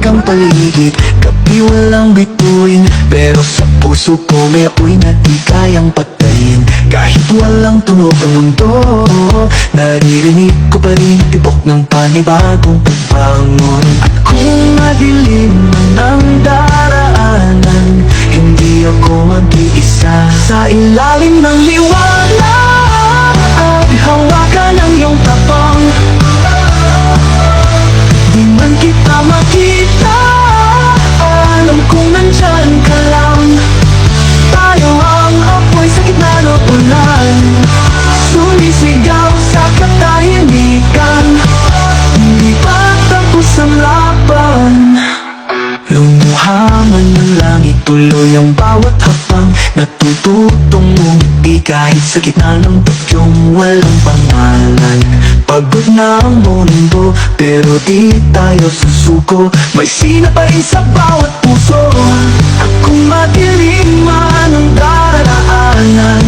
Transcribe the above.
ang paligid, gabi walang bituin, pero sa puso ko may apoy na di kayang patayin. Kahit walang tunog ang mundo, naririnig ko pa rin tibok ng panibagong pagbangon. At kung madilim man ang daraanan, hindi ako mag-iisa. Sa ilalim ng liwanag, hawakan ang iyong tapang. Di man kita makita, alam kong nandyan ka lang. Tayo ang apoy sa gitna ng ulan, sumisigaw sa katahimikan. Hindi pa tapos ang laban. Lumuhaman ng langit, tuloy ang bawat hakbang. Natututong umiti kahit sa gitna ng bagyong walang pangalan. Pagod na ang mundo, pero di tayo susuko. May sina pa rin sa bawat puso. At kung madilim man ang daraanan,